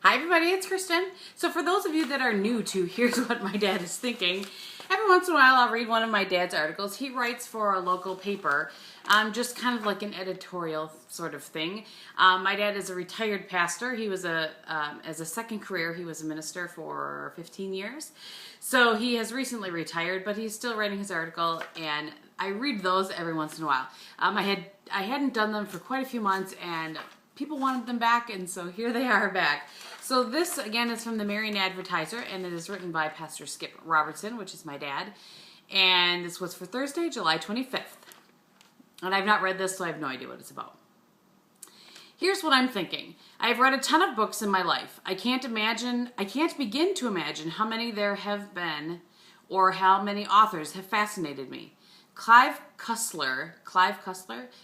Hi everybody, it's Kristin. So for those of you that are new to Here's What My Dad Is Thinking, every once in a while I'll read one of my dad's articles. He writes for a local paper, just kind of like an editorial sort of thing. My dad is a retired pastor. He was as a second career, he was a minister for 15 years. So he has recently retired, but he's still writing his article, and I read those every once in a while. I hadn't done them for quite a few months, and people wanted them back, and so here they are back. So this, again, is from the Marion Advertiser, and it is written by Pastor Skip Robertson, which is my dad. And this was for Thursday, July 25th. And I've not read this, so I have no idea what it's about. Here's what I'm thinking. I have read a ton of books in my life. I can't begin to imagine how many there have been or how many authors have fascinated me. Clive Cussler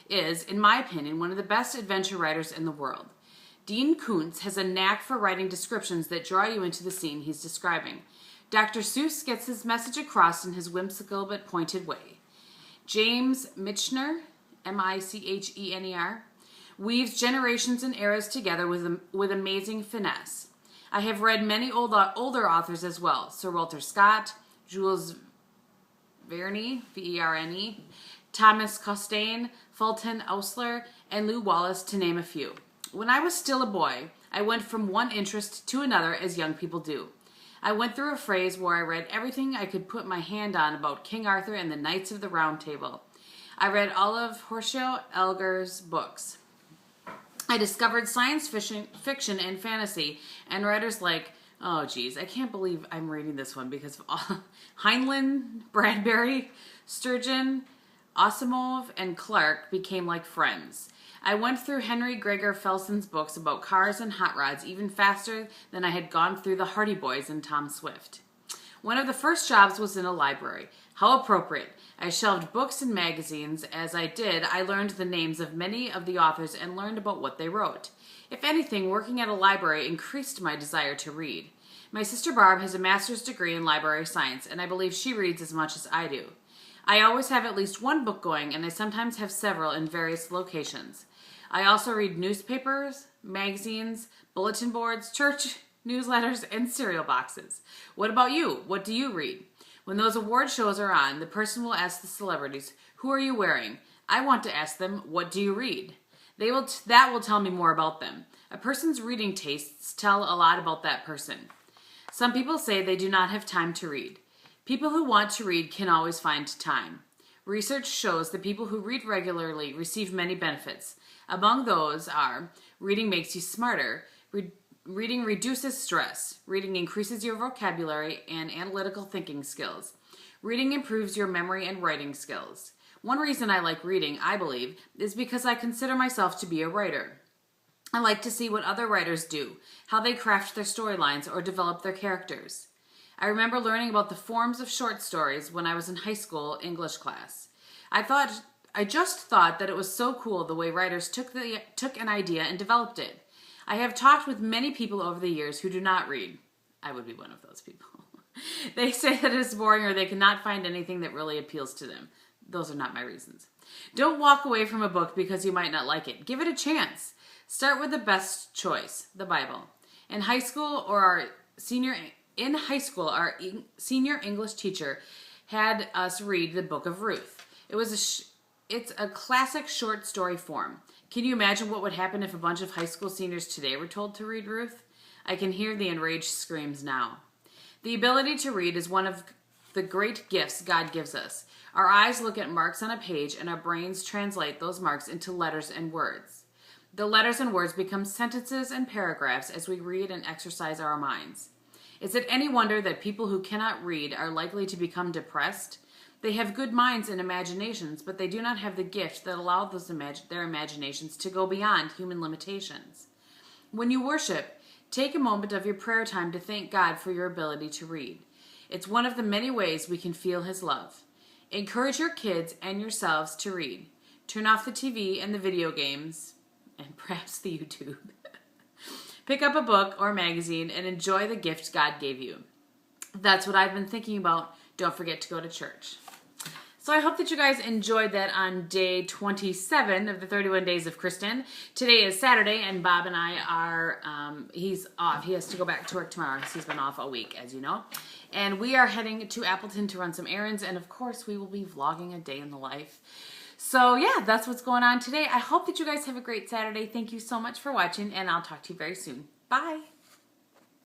is, in my opinion, one of the best adventure writers in the world. Dean Koontz has a knack for writing descriptions that draw you into the scene he's describing. Dr. Seuss gets his message across in his whimsical but pointed way. James Michener, M-I-C-H-E-N-E-R, weaves generations and eras together with amazing finesse. I have read many older authors as well. Sir Walter Scott, Jules Verne, V-E-R-N-E, Thomas Costain, Fulton Oursler, and Lew Wallace, to name a few. When I was still a boy, I went from one interest to another, as young people do. I went through a phase where I read everything I could put my hand on about King Arthur and the Knights of the Round Table. I read all of Horatio Alger's books. I discovered science fiction and fantasy, and writers like, oh geez, I can't believe I'm reading this one because of all Heinlein, Bradbury, Sturgeon, Asimov, and Clarke became like friends. I went through Henry Gregor Felson's books about cars and hot rods even faster than I had gone through the Hardy Boys and Tom Swift. One of the first jobs was in a library. How appropriate. I shelved books and magazines. As I did, I learned the names of many of the authors and learned about what they wrote. If anything, working at a library increased my desire to read. My sister Barb has a master's degree in library science, and I believe she reads as much as I do. I always have at least one book going, and I sometimes have several in various locations. I also read newspapers, magazines, bulletin boards, church newsletters, and cereal boxes. What about you? What do you read? When those award shows are on, the person will ask the celebrities, who are you wearing? I want to ask them, what do you read? That will tell me more about them. A person's reading tastes tell a lot about that person. Some people say they do not have time to read. People who want to read can always find time. Research shows that people who read regularly receive many benefits. Among those are, reading makes you smarter, reading reduces stress, reading increases your vocabulary and analytical thinking skills, reading improves your memory and writing skills. One reason I like reading, I believe, is because I consider myself to be a writer. I like to see what other writers do, how they craft their storylines or develop their characters. I remember learning about the forms of short stories when I was in high school English class. I just thought that it was so cool the way writers took an idea and developed it. I have talked with many people over the years who do not read. I would be one of those people. They say that it is boring or they cannot find anything that really appeals to them. Those are not my reasons. Don't walk away from a book because you might not like it. Give it a chance. Start with the best choice, the Bible. In high school, our senior English teacher had us read the Book of Ruth. It's a classic short story form. Can you imagine what would happen if a bunch of high school seniors today were told to read Ruth? I can hear the enraged screams now. The ability to read is one of the great gifts God gives us. Our eyes look at marks on a page, and our brains translate those marks into letters and words. The letters and words become sentences and paragraphs as we read and exercise our minds. Is it any wonder that people who cannot read are likely to become depressed? They have good minds and imaginations, but they do not have the gift that allows their imaginations to go beyond human limitations. When you worship, take a moment of your prayer time to thank God for your ability to read. It's one of the many ways we can feel His love. Encourage your kids and yourselves to read. Turn off the TV and the video games, and perhaps the YouTube. Pick up a book or magazine and enjoy the gift God gave you. That's what I've been thinking about. Don't forget to go to church. So I hope that you guys enjoyed that on day 27 of the 31 Days of Kristin. Today is Saturday, and Bob and I are, he's off. He has to go back to work tomorrow because he's been off all week, as you know. And we are heading to Appleton to run some errands, and of course we will be vlogging a day in the life. So yeah, that's what's going on today. I hope that you guys have a great Saturday. Thank you so much for watching, and I'll talk to you very soon. Bye!